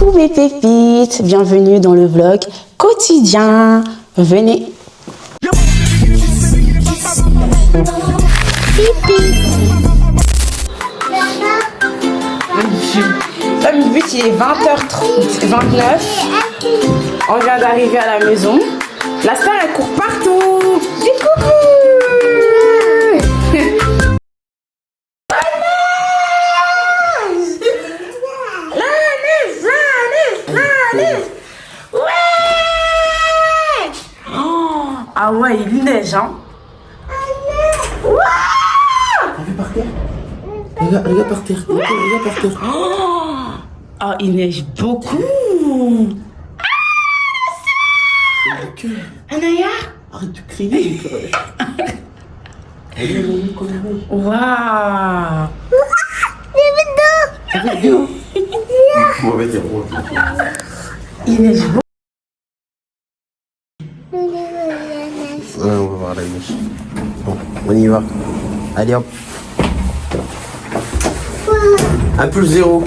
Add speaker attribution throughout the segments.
Speaker 1: Coucou mes pépites, bienvenue dans le vlog quotidien. Venez. Comme but, il est 20h29. On vient d'arriver à la maison. La star, elle court partout. Dis coucou. Ah ouais, il neige, hein.
Speaker 2: Regarde par terre. Regarde par terre. Regarde par terre.
Speaker 1: Oh, il neige beaucoup. Anaya,
Speaker 2: Arrête de crier.
Speaker 1: waouh. Il neige beaucoup.
Speaker 2: Ouais, on va voir la neige. Bon, on y va. Allez hop. 1+0.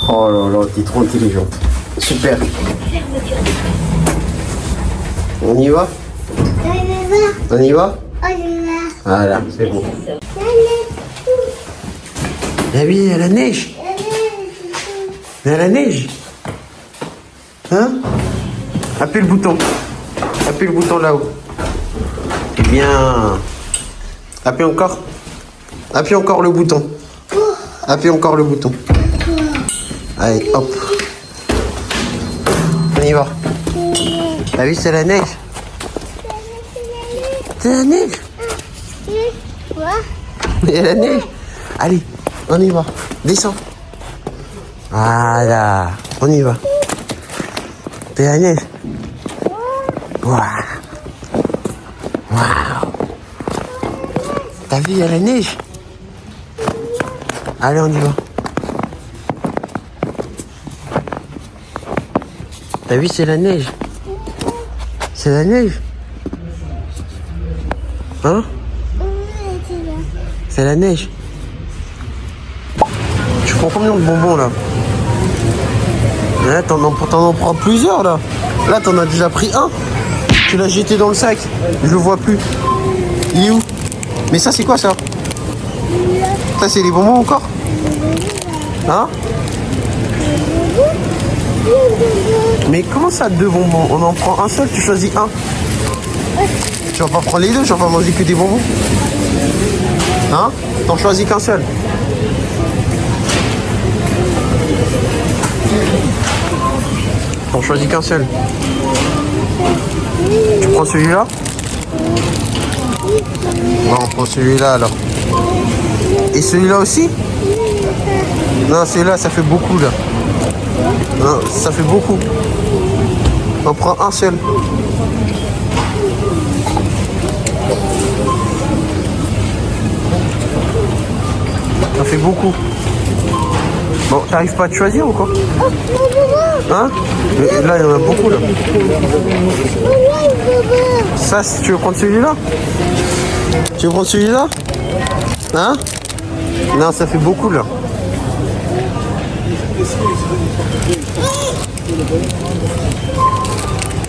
Speaker 2: Oh là là, t'es trop intelligente. Super. On y va? On y va? Voilà, c'est bon. Ah oui, il y a la neige. Il y a la neige. Hein? Appuie le bouton. Appuie le bouton là-haut. Bien. Appuie encore. Appuie encore le bouton. Appuie encore le bouton. Allez, hop. On y va. T'as vu, c'est la neige. C'est la neige. Il y a la neige. Allez, on y va. Descends. Voilà. On y va. C'est la neige. Waouh. Waouh. T'as vu, il y a la neige. Allez, on y va. T'as vu, c'est la neige. C'est la neige. Hein? C'est la neige. Tu prends combien de bonbons là? Là, t'en prends plusieurs là. Là, t'en as déjà pris un. Tu l'as jeté dans le sac. Je le vois plus. Il est où? Mais ça, c'est quoi ça? Ça, c'est les bonbons encore? Hein? Mais comment ça, 2 bonbons? On en prend un seul, tu choisis un. Tu vas pas prendre les deux, tu vas pas manger que des bonbons. Hein? T'en choisis qu'un seul. T'en choisis qu'un seul. Tu prends celui-là? Bon, on prend celui-là alors. Et celui-là aussi? Non, celui-là, ça fait beaucoup là. Non, ça fait beaucoup. On prend un seul. Ça fait beaucoup. Bon, t'arrives pas à te choisir ou quoi? Hein? Mais là, il y en a beaucoup là. Ça, si tu veux prendre celui-là? Tu veux prendre celui-là? Hein? Non, ça fait beaucoup là.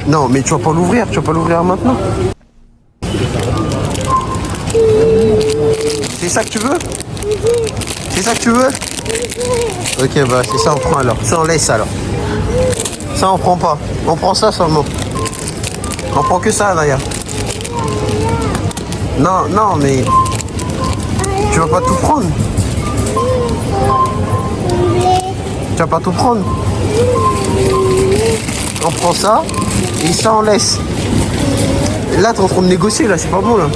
Speaker 2: Non, mais tu vas pas l'ouvrir, maintenant. C'est ça que tu veux? C'est ça que tu veux? Ok, bah c'est ça, on prend alors. Ça, on laisse alors. Ça, on prend pas. On prend ça seulement. On prend que ça, Naya. Non, non, mais... Tu vas pas tout prendre. Tu vas pas tout prendre. On prend ça, et ça, on laisse. Et là, t'es en train de négocier, là, c'est pas bon, là.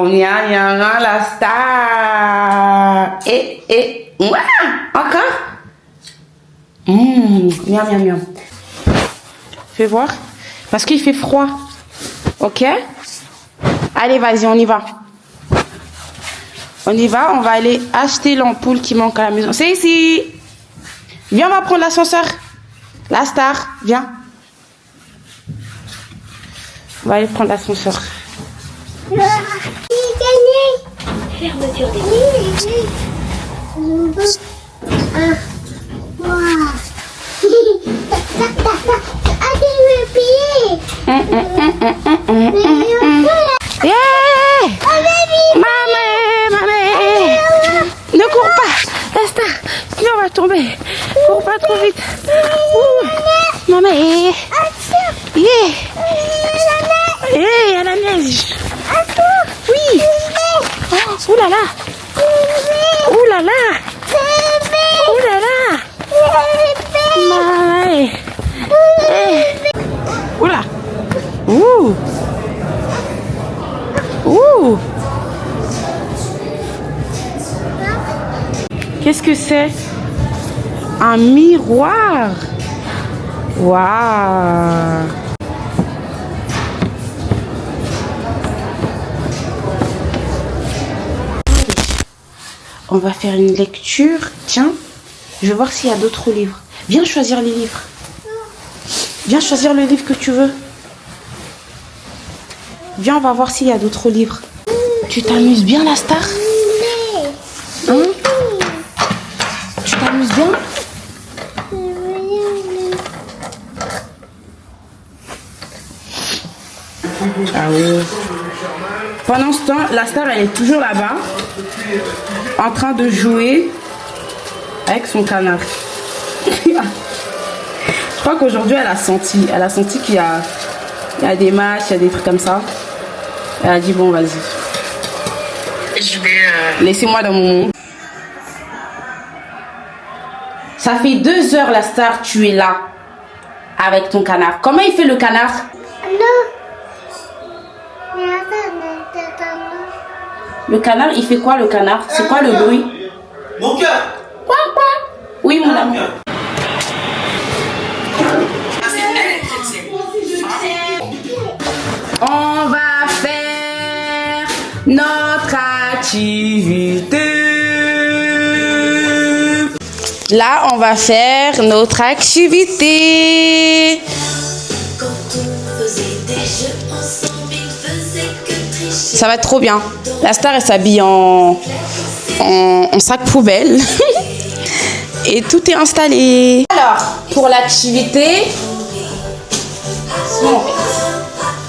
Speaker 1: Nya, nya, nya, la star. Et, ouah, encore. Miam, miam, miam. Fais voir. Parce qu'il fait froid. Ok? Allez, vas-y, on y va. On y va, on va aller acheter l'ampoule qui manque à la maison. C'est ici. Viens, on va prendre l'ascenseur. La star, viens. On va aller prendre l'ascenseur.
Speaker 3: J'ai gagné. fermeture des
Speaker 1: Yeah! Maman! Ne cours pas! Lasta, sinon on va tomber. Cours pas trop vite. Maman! Yeah! Il y a la neige. Oui! Oh, ouh là là! Ouh là là! Ouh là là! Maman! Ouh là! Ouh! Ouh! Qu'est-ce que c'est? Un miroir! Waouh! On va faire une lecture. Tiens, je vais voir s'il y a d'autres livres. Viens choisir les livres. Viens choisir le livre que tu veux. Viens, on va voir s'il y a d'autres livres. Tu t'amuses bien, la star? Hein? Tu t'amuses bien? Ah oui. Pendant ce temps, la star, elle est toujours là-bas, en train de jouer avec son canard. Je crois qu'aujourd'hui, elle a senti qu'il y a des matchs, il y a des trucs comme ça. Elle a dit, bon, vas-y. Je vais... Laissez-moi dans mon monde. Ça fait 2 heures, la star, tu es là, avec ton canard. Comment il fait le canard? Le canard, il fait quoi, le canard? C'est quoi le bruit?
Speaker 2: Mon cœur!
Speaker 1: Quoi? Oui, mon amour. On va faire notre activité. Là, on va faire notre activité. Ça va être trop bien. La star, elle s'habille en sac poubelle. Et tout est installé. Alors, pour l'activité...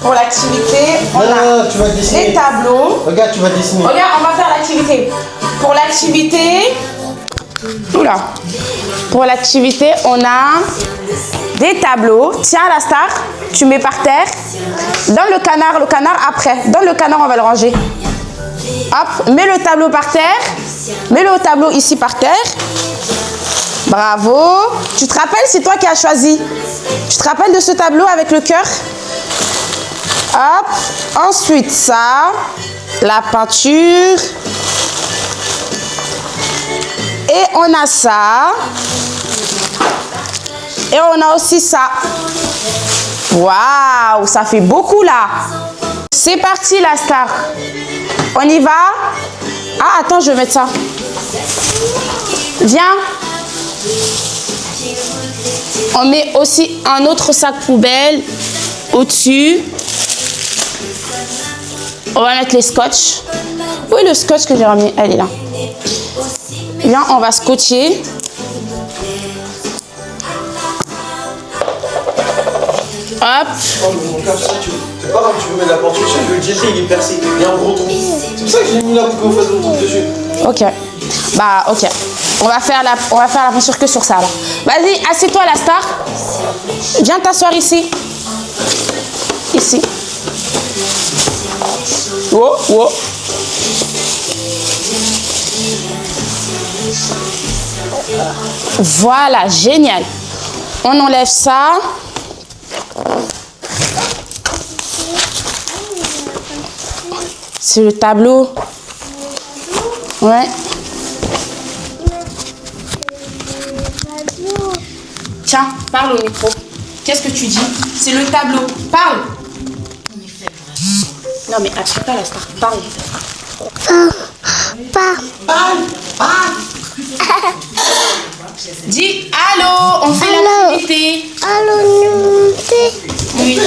Speaker 1: Pour l'activité, on a
Speaker 2: tu vas dessiner.
Speaker 1: les tableaux.
Speaker 2: Regarde, tu vas dessiner.
Speaker 1: Regarde, on va faire l'activité. Pour l'activité... Oula. Pour l'activité, on a des tableaux. Tiens, la star, tu mets par terre. Dans le canard après. Dans le canard, on va le ranger. Hop, mets le tableau par terre. Mets le tableau ici par terre. Bravo. Tu te rappelles, c'est toi qui as choisi. Tu te rappelles de ce tableau avec le cœur? Hop. Ensuite, ça. La peinture. Et on a ça. Et on a aussi ça. Waouh, ça fait beaucoup là. C'est parti, la star. On y va? Ah, attends, je vais mettre ça. Viens. On met aussi un autre sac poubelle au-dessus. On va mettre les scotch. Oui, le scotch que j'ai remis, elle est là. Viens, on va scotcher. Hop.
Speaker 2: Oh, mon cœur, ça, c'est pas grave, tu peux mettre la peinture dessus, je veux le jeter, il est percé. Il y a un gros trou. C'est pour ça que j'ai mis là pour que vous fassiez le trou dessus.
Speaker 1: Ok. Bah, ok. On va faire la peinture que sur ça, là. Vas-y, assieds-toi, la star. Viens t'asseoir ici. Ici. Oh, oh. Voilà, génial. On enlève ça. C'est le tableau. Ouais. Tiens, parle au micro. Qu'est-ce que tu dis? C'est le tableau. Parle. Non mais achète pas la star. Parle. Parle. Dis allô, on fait l'activité.
Speaker 3: Allô,
Speaker 1: Oui.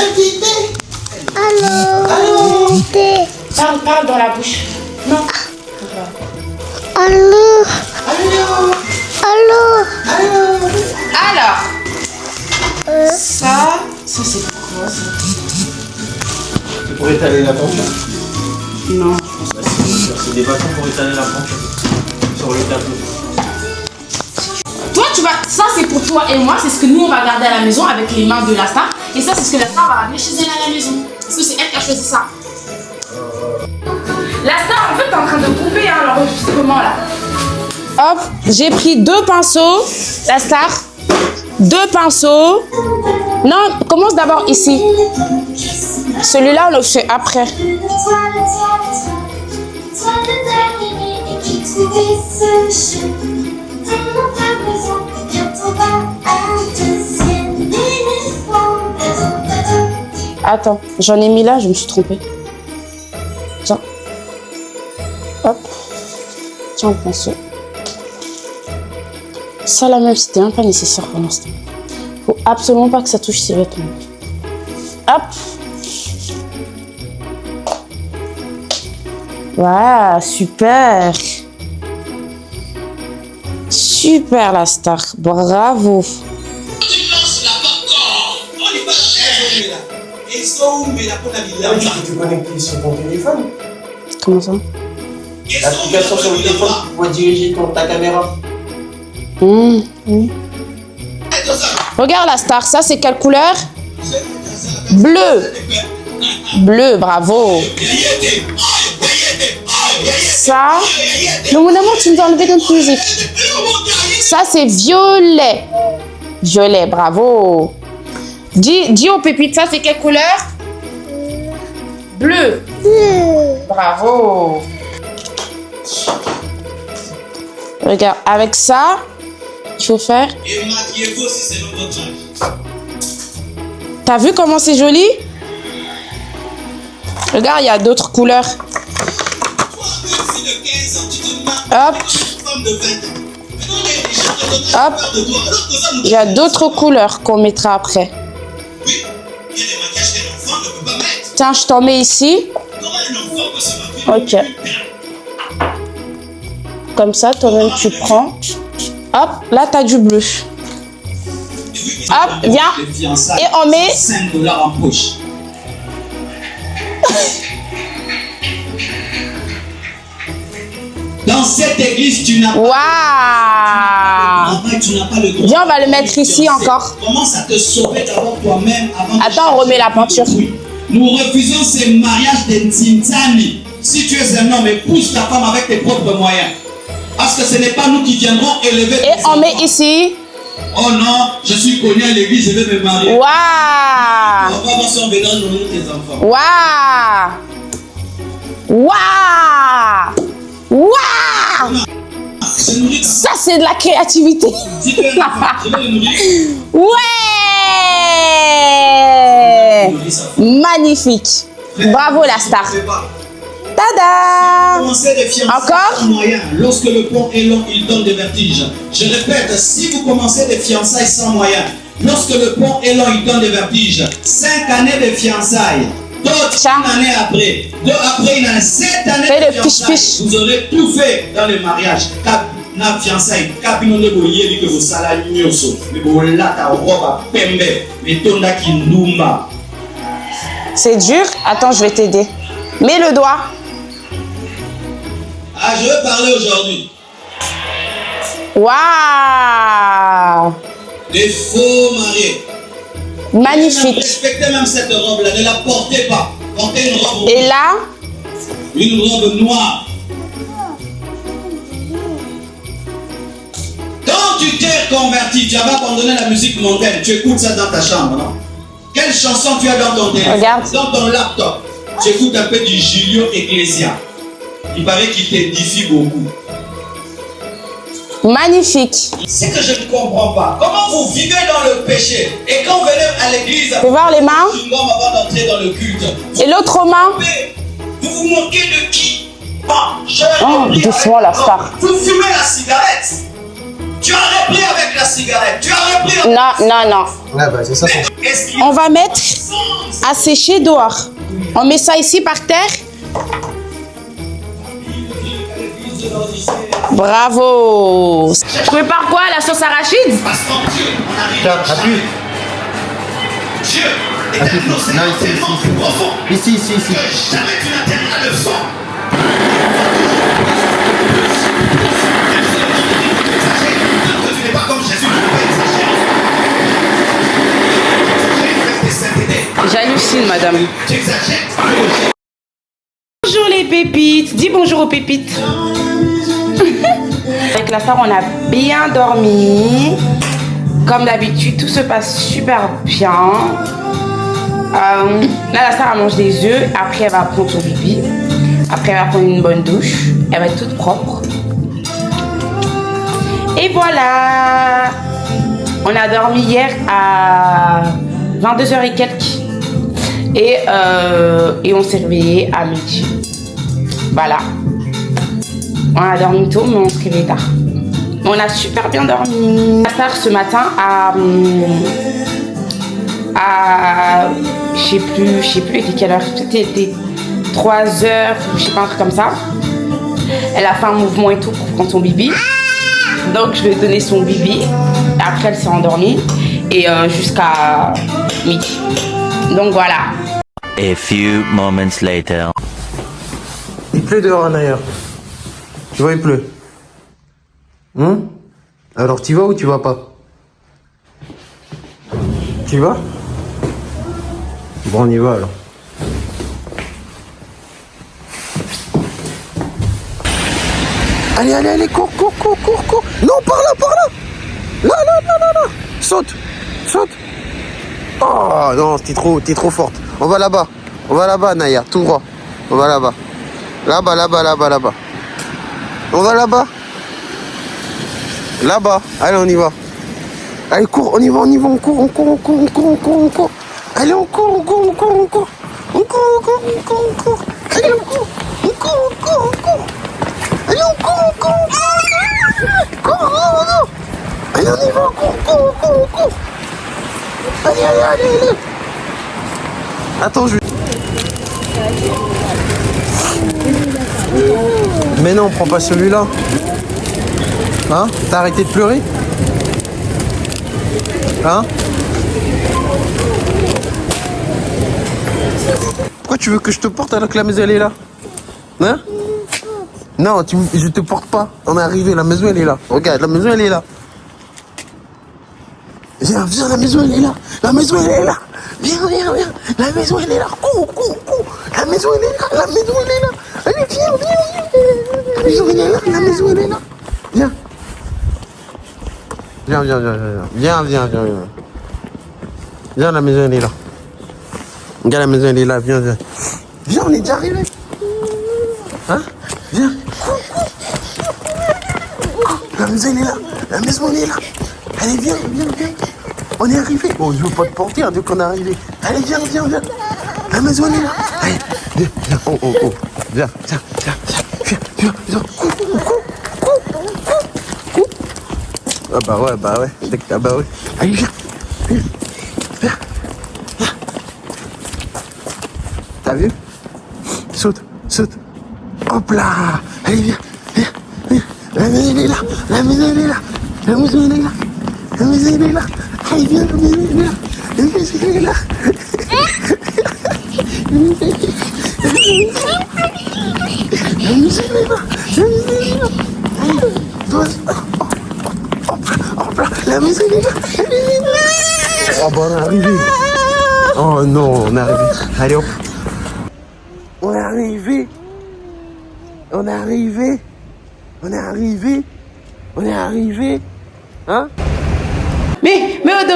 Speaker 3: allô,
Speaker 1: Parle dans la bouche. Non.
Speaker 3: Allô?
Speaker 2: Allô?
Speaker 3: Allô?
Speaker 2: Allô?
Speaker 1: Alors, ça c'est quoi ça?
Speaker 2: C'est pour étaler la peinture.
Speaker 1: Non.
Speaker 2: C'est des bâtons pour étaler la peinture sur le tableau.
Speaker 1: Toi, tu vas. Ça, c'est pour toi et moi. C'est ce que nous, on va garder à la maison avec les mains de la star. Et ça, c'est ce que la star va ramener chez elle à la maison. Parce que c'est elle qui a choisi ça. La star, en fait, t'es en train de couper hein, l'enregistrement là. Hop, j'ai pris 2 pinceaux. La star. 2 pinceaux. Non, commence d'abord ici. Celui-là, on le fait après. Attends, j'en ai mis là, je me suis trompée. Tiens. Hop. Tiens, le pinceau. Ça là même, c'était même pas nécessaire pour l'instant. Faut absolument pas que ça touche ces vêtements. Hop. Voilà, super. Super la star, bravo.
Speaker 2: Tu connectes sur ton téléphone.
Speaker 1: Comment ça?
Speaker 2: L'application sur le téléphone pour diriger ta caméra.
Speaker 1: Regarde la star, ça c'est quelle couleur? Bleu. Bleu, bravo. Ça, non mon amour, tu nous as enlevé notre musique. Ça c'est violet. Violet, bravo. Dis aux pépites, ça c'est quelle couleur? Bleu. Bravo. Regarde, avec ça, il faut faire. T'as vu comment c'est joli? Regarde, il y a d'autres couleurs. Hop. Hop. Il y a d'autres couleurs qu'on mettra après. Tiens, je t'en mets ici. Ok. Comme ça, toi-même, tu prends. Hop, là, tu as du bleu. Hop, viens. Et on met...
Speaker 4: 5 $ en poche. Dans cette église, tu n'as
Speaker 1: Waouh!
Speaker 4: pas le droit.
Speaker 1: Viens, on va le mettre ici encore.
Speaker 4: Commence à te sauver d'abord toi-même avant.
Speaker 1: Attends, on remet la peinture.
Speaker 4: Nous refusons ces mariages d'Intintani. Si tu es un homme, épouse ta femme avec tes propres moyens. Parce que ce n'est pas nous qui viendrons élever.
Speaker 1: Et on met ici.
Speaker 4: Oh non, je suis connu à l'église, je vais me marier.
Speaker 1: Waouh!
Speaker 4: On va voir si on verra nourrir tes enfants.
Speaker 1: Waouh! Waouh! Waouh! Ça, c'est de la créativité.
Speaker 4: Si tu es un enfant, je vais le nourrir.
Speaker 1: Ouais! Magnifique. Bravo la star. Tada! Encore?
Speaker 4: Moyen. Lorsque le pont est long, il donne des vertiges. Je répète, si vous commencez des fiançailles sans moyen, lorsque le pont est long, il donne des vertiges. 5 années de fiançailles. D'autres une année après. Après une année, 7 années
Speaker 1: fais
Speaker 4: de
Speaker 1: le
Speaker 4: fiançailles.
Speaker 1: piche-piche.
Speaker 4: Vous aurez tout fait dans le mariage. Na fiançailles. Kapino de boye que vous salariez nyoso. Mais vous lata roba pembe. Mais tonda ki numba.
Speaker 1: C'est dur. Attends, je vais t'aider. Mets le doigt.
Speaker 4: Ah, je veux parler aujourd'hui.
Speaker 1: Waouh!
Speaker 4: Des faux mariés.
Speaker 1: Magnifique.
Speaker 4: Respectez même cette robe-là, ne la portez pas. Portez une robe.
Speaker 1: Et là?
Speaker 4: Une robe noire. Quand tu t'es converti, tu avais abandonné la musique mondaine. Tu écoutes ça dans ta chambre, non? Quelle chanson tu as dans ton téléphone?
Speaker 1: Regarde.
Speaker 4: Dans ton laptop. Tu écoutes un peu du Julio Ecclesia. Il paraît qu'il t'édifie beaucoup.
Speaker 1: Magnifique.
Speaker 4: C'est que je ne comprends pas. Comment vous vivez dans le péché et quand vous venez à l'église,
Speaker 1: Tu peux voir les mains?
Speaker 4: avant d'entrer dans le culte.
Speaker 1: Et l'autre main?
Speaker 4: Vous vous moquez de qui?
Speaker 1: Oh, doucement la star.
Speaker 4: Vous fumez la cigarette. Tu as repris avec la cigarette. Tu as repris avec...
Speaker 1: Non, non, non.
Speaker 2: Ouais, bah, c'est ça.
Speaker 1: On va mettre à sécher dehors. On met ça ici par terre. Bravo. Tu prépares quoi? La sauce arachide?
Speaker 2: Tiens, appuie.
Speaker 4: Dieu est
Speaker 2: Appuie.
Speaker 4: un océan
Speaker 2: Non,
Speaker 4: tellement plus profond
Speaker 2: Ici.
Speaker 4: que jamais tu n'atteindras le fond. Que tu n'es pas comme Jésus, tu ne peux pas exagérer. Tu exagères avec tes saintetés.
Speaker 1: J'hallucine, madame.
Speaker 4: Tu exagères.
Speaker 1: Bonjour les pépites. Dis bonjour aux pépites. Avec la star, on a bien dormi. Comme d'habitude, tout se passe super bien. Là, la star, elle mange des œufs. Après, elle va prendre son pipi. Après, elle va prendre une bonne douche. Elle va être toute propre. Et voilà. On a dormi hier à 22h et quelques. Et on s'est réveillé à midi. Voilà. On a dormi tôt, mais on se réveille tard. On a super bien dormi. La star, ce matin, je sais plus était quelle heure. C'était 3h, je sais pas, un truc comme ça. Elle a fait un mouvement et tout pour prendre son bibi. Donc je lui ai donné son bibi. Et après elle s'est endormie. Et jusqu'à midi. Donc voilà.
Speaker 5: A few moments later.
Speaker 2: Il pleut dehors, Anaya. Tu vois, il pleut. Alors, tu vas ou tu vas pas? Tu vas? Bon, on y va alors. Allez, cours. Non, par là. Là. Saute. Oh non, t'es trop forte. On va là-bas, Naya, tout droit. On va là-bas. Là-bas. On va là-bas. Là-bas. Allez, on y va. Allez, cours, on y va, on court. Allez, on court. On court. Allez, on court. Allez, on court. Cours. Allez, on y va, on court. Allez. Attends, Mais non, prends pas celui-là. Hein? T'as arrêté de pleurer? Hein? Pourquoi tu veux que je te porte alors que la maison elle est là? Hein? Non, je te porte pas. On est arrivé, la maison elle est là. Regarde, la maison elle est là. Viens, la maison elle est là. Viens. La maison elle est là. La maison elle est là. Cours. La maison elle est là. Allez, viens. La maison elle est là. Viens. Viens. Viens, la maison elle est là. Regarde, la maison elle est là. Viens. Viens, on est déjà arrivé. Hein? Viens. La maison elle est là. Allez, viens. On est arrivé. Bon, je veux pas te porter, hein, dès qu'on est arrivé. Allez, viens. La maison elle est là. Allez, viens. Oh. Viens. Ah bah ouais. Dès que t'as bah ouais. Allez, viens. T'as vu? Saute. Hop là. Allez, viens. La maison elle est là. Allez, viens, la maison elle est là. La maison elle est là. La maison elle est là. La maison elle est là. Oh bah on est arrivé. Oh non, on est arrivé. Allez hop. On est arrivé. Hein?
Speaker 1: Mais Odo.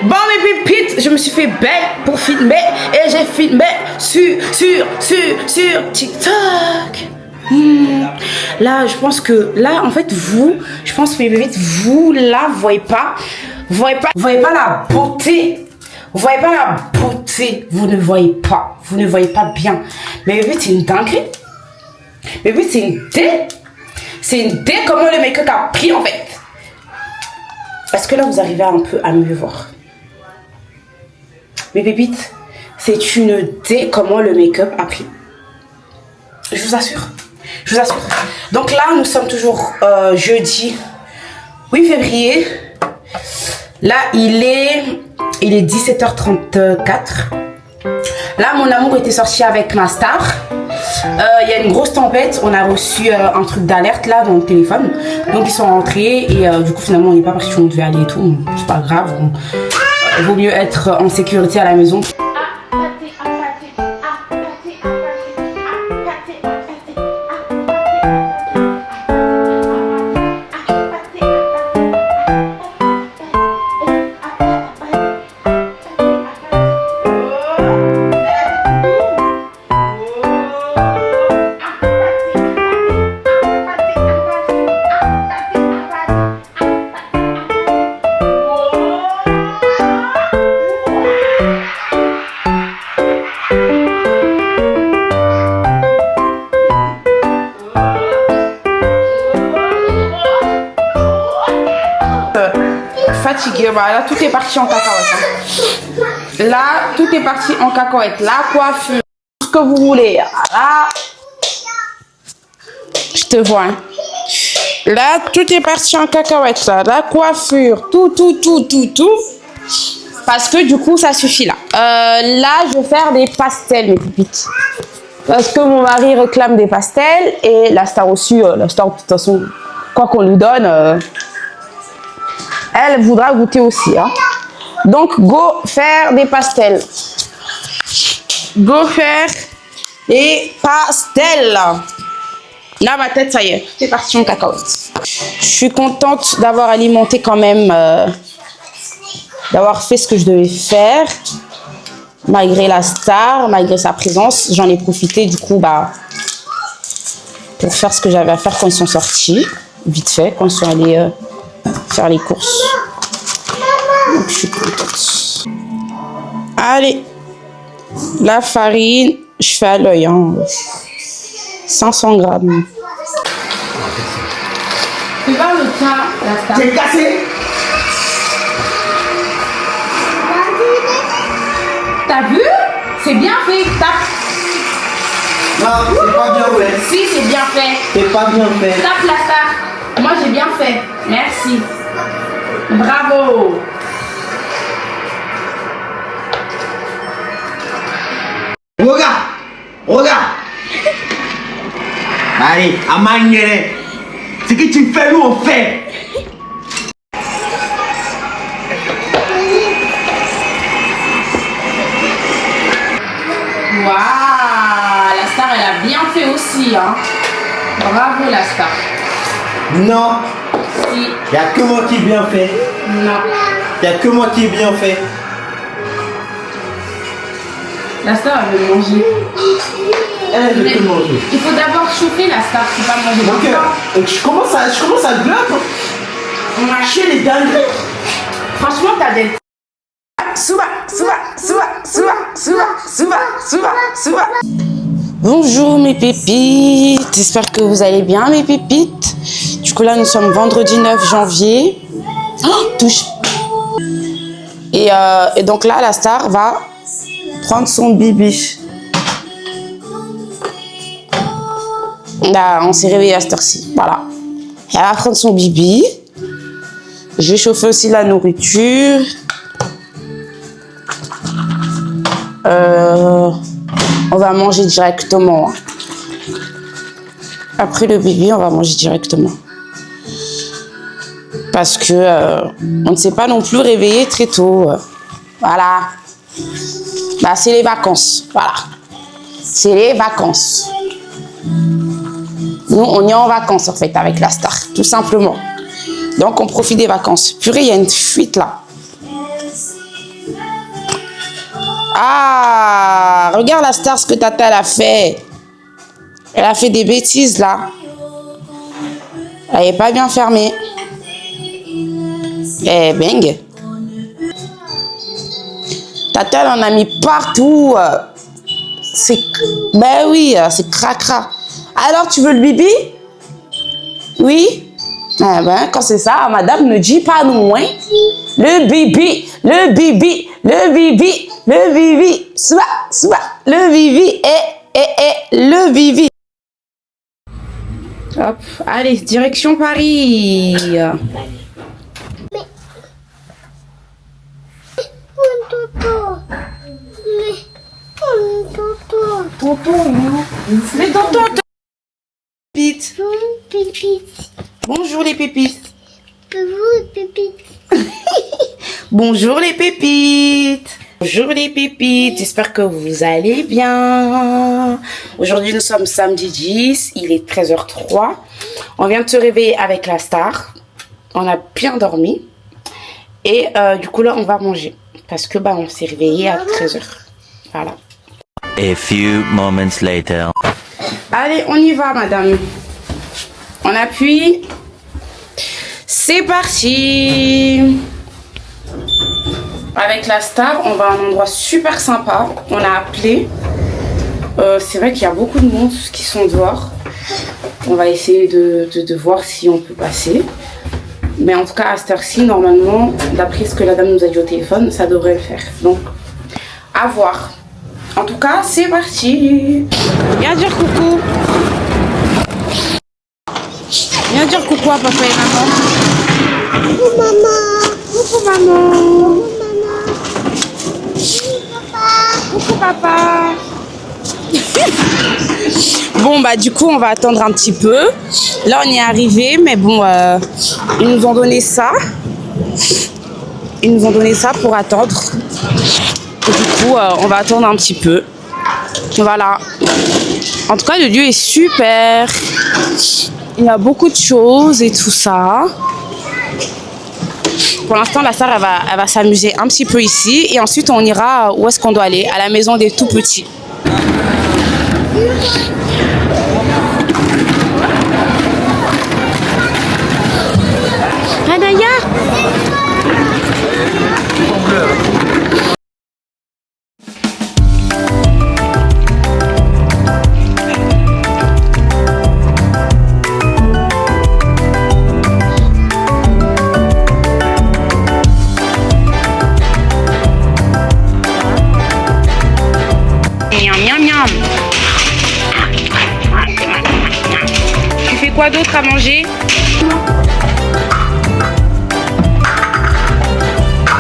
Speaker 1: Bon mes pépites, je me suis fait belle pour filmer et j'ai filmé sur TikTok. Là, je pense que là, en fait, je pense que mes pépites, vous là, vous voyez pas la beauté. Vous voyez pas la beauté, vous ne voyez pas bien. Mais oui, c'est une dinguerie. Mais oui, c'est une dé comment le make-up a pris en fait. Est-ce que là vous arrivez un peu à mieux voir? Mes pépites, c'est une idée comment le make-up a pris. Je vous assure. Je vous assure. Donc là, nous sommes toujours jeudi 8 février. Là, il est 17h34. Là, mon amour était sorti avec ma star. Il y a une grosse tempête. On a reçu un truc d'alerte là dans le téléphone. Donc, ils sont rentrés. Et du coup, finalement, on n'est pas parti. On devait aller et tout. C'est pas grave. Il vaut mieux être en sécurité à la maison. Fatiguée, voilà, tout est parti en cacahuète. Là, tout est parti en cacahuète. La coiffure, ce que vous voulez. Là, je te vois. Hein. Là, tout est parti en cacahuète. Là. La coiffure, tout. Parce que du coup, ça suffit là. Là, je vais faire des pastels, mes pépites. Parce que mon mari réclame des pastels. Et la star aussi, la star, de toute façon, quoi qu'on lui donne... elle voudra goûter aussi. Hein. Donc, go faire des pastels. Go faire des pastels. Là, ma tête, ça y est. C'est parti en cacahuète. Je suis contente d'avoir alimenté quand même, d'avoir fait ce que je devais faire. Malgré la star, malgré sa présence. J'en ai profité, du coup, pour faire ce que j'avais à faire quand ils sont sortis. Vite fait, quand ils sont allés... faire les courses. Donc, je suis contente. Allez. La farine, je fais à l'œil. Hein. 500 grammes. Tu vas le cas, la star.
Speaker 2: T'es cassé?
Speaker 1: T'as vu? C'est bien fait. Tape.
Speaker 2: Non, c'est pas bien fait.
Speaker 1: Si, c'est bien fait.
Speaker 2: C'est pas bien fait.
Speaker 1: Tape la star. Moi, j'ai bien fait. Merci. Bravo.
Speaker 2: Regarde. Allez, à manière. Ce que tu fais, nous on fait.
Speaker 1: Waouh, la star, elle a bien fait aussi. Hein. Bravo, la star.
Speaker 2: Non.
Speaker 1: Si.
Speaker 2: Y a que moi qui ai bien fait.
Speaker 1: Non.
Speaker 2: Y a que moi qui ai bien fait.
Speaker 1: La star, elle veut manger.
Speaker 2: Elle veut que manger.
Speaker 1: Il faut d'abord chauffer la star, c'est pas manger.
Speaker 2: Donc je commence à glotter.
Speaker 1: Ouais.
Speaker 2: Chez les dingueries.
Speaker 1: Franchement, t'as des... Souba. Bonjour mes pépites, j'espère que vous allez bien mes pépites. Du coup là nous sommes vendredi 9 janvier. Oh, touche. Et donc là la star va prendre son bibi. Là on s'est réveillé à cette heure-ci, voilà. Elle va prendre son bibi. Je vais chauffer aussi la nourriture. On va manger directement. Après le bébé, on va manger directement. Parce que on ne s'est pas non plus réveillé très tôt. Voilà. Bah, c'est les vacances. Voilà. C'est les vacances. Nous, on est en vacances en fait avec la star, tout simplement. Donc, on profite des vacances. Purée, il y a une fuite là. Ah, regarde la star, ce que Tata elle a fait. Elle a fait des bêtises là. Elle n'est pas bien fermée. Eh, bang. Tata elle en a mis partout. C'est... Ben oui, c'est cracra. Alors, tu veux le bibi? Oui. Eh ben, quand c'est ça, madame ne dit pas non, hein. Le bibi, le bibi, le bibi. Le Vivi, soit, le Vivi, le Vivi. Hop, allez, direction Paris. Mais tonton, pépites. Bonjour les pépites. Bonjour les pépites. Bonjour les pépites, j'espère que vous allez bien. Aujourd'hui nous sommes samedi 10, il est 13h03. On vient de se réveiller avec la star. On a bien dormi. Et du coup là on va manger. Parce que on s'est réveillé à 13h. Voilà.
Speaker 5: A few moments later.
Speaker 1: Allez, on y va madame. On appuie. C'est parti. Avec la star, on va à un endroit super sympa. On a appelé. C'est vrai qu'il y a beaucoup de monde qui sont dehors. On va essayer de voir si on peut passer. Mais en tout cas, à cette heure-ci, normalement, d'après ce que la dame nous a dit au téléphone, ça devrait le faire. Donc, à voir. En tout cas, c'est parti. Viens dire coucou. Viens dire coucou à papa et maman.
Speaker 3: Coucou maman.
Speaker 1: Coucou maman. Coucou papa. Bon du coup on va attendre un petit peu. Là on y est arrivé, mais bon ils nous ont donné ça. Ils nous ont donné ça pour attendre. Et du coup on va attendre un petit peu. Voilà. En tout cas le lieu est super. Il y a beaucoup de choses et tout ça. Pour l'instant, la star, elle va s'amuser un petit peu ici. Et ensuite, on ira où est-ce qu'on doit aller? À la maison des tout petits. Anaya! Tu fais quoi d'autre à manger?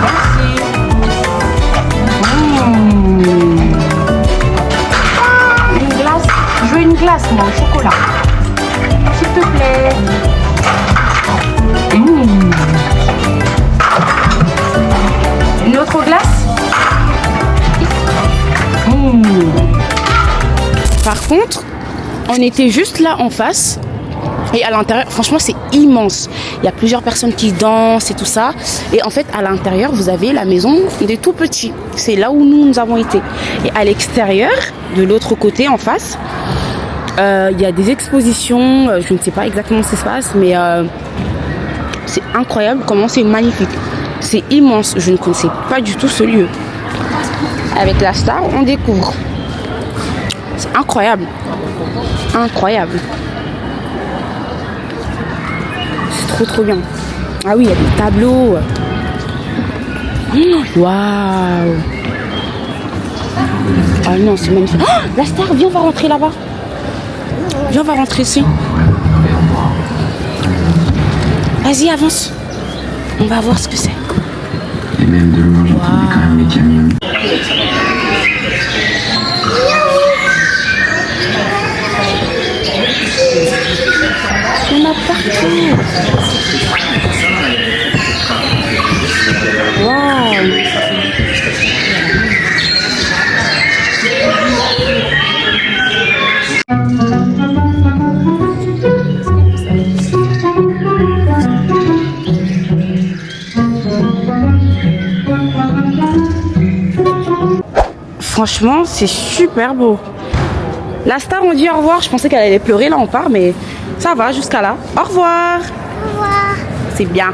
Speaker 1: Merci. Une glace. Je veux une glace, moi, au chocolat. S'il te plaît. Une autre glace? Par contre, on était juste là en face. Et à l'intérieur, franchement, c'est immense. Il y a plusieurs personnes qui dansent et tout ça. Et en fait, à l'intérieur, vous avez la maison des tout petits. C'est là où nous avons été. Et à l'extérieur, de l'autre côté, en face, il y a des expositions. Je ne sais pas exactement ce qui se passe, mais c'est incroyable comment c'est magnifique. C'est immense. Je ne connaissais pas du tout ce lieu. Avec la star, on découvre. C'est incroyable. Incroyable. C'est trop bien. Ah oui, il y a des tableaux. Waouh. Ah non, c'est magnifique. Oh, la star, viens, on va rentrer là-bas. Viens, on va rentrer ici. Vas-y, avance. On va voir ce que c'est.
Speaker 6: Et même de l'eau, j'entendais quand même les camions.
Speaker 1: On a partout. Waouh. Franchement, c'est super beau. La star, on dit au revoir. Je pensais qu'elle allait pleurer, là on part, mais ça va jusqu'à là. Au revoir.
Speaker 3: Au revoir.
Speaker 1: C'est bien.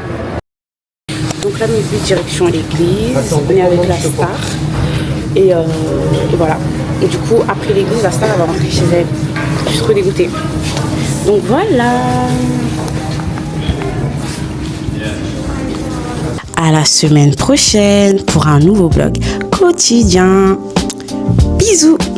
Speaker 1: Donc là, nous sommes direction l'église. On est avec la star. Et voilà. Et du coup, après l'église, la star, elle va rentrer chez elle. Je suis trop dégoûtée. Donc voilà. À la semaine prochaine pour un nouveau vlog. quotidien. Bisous.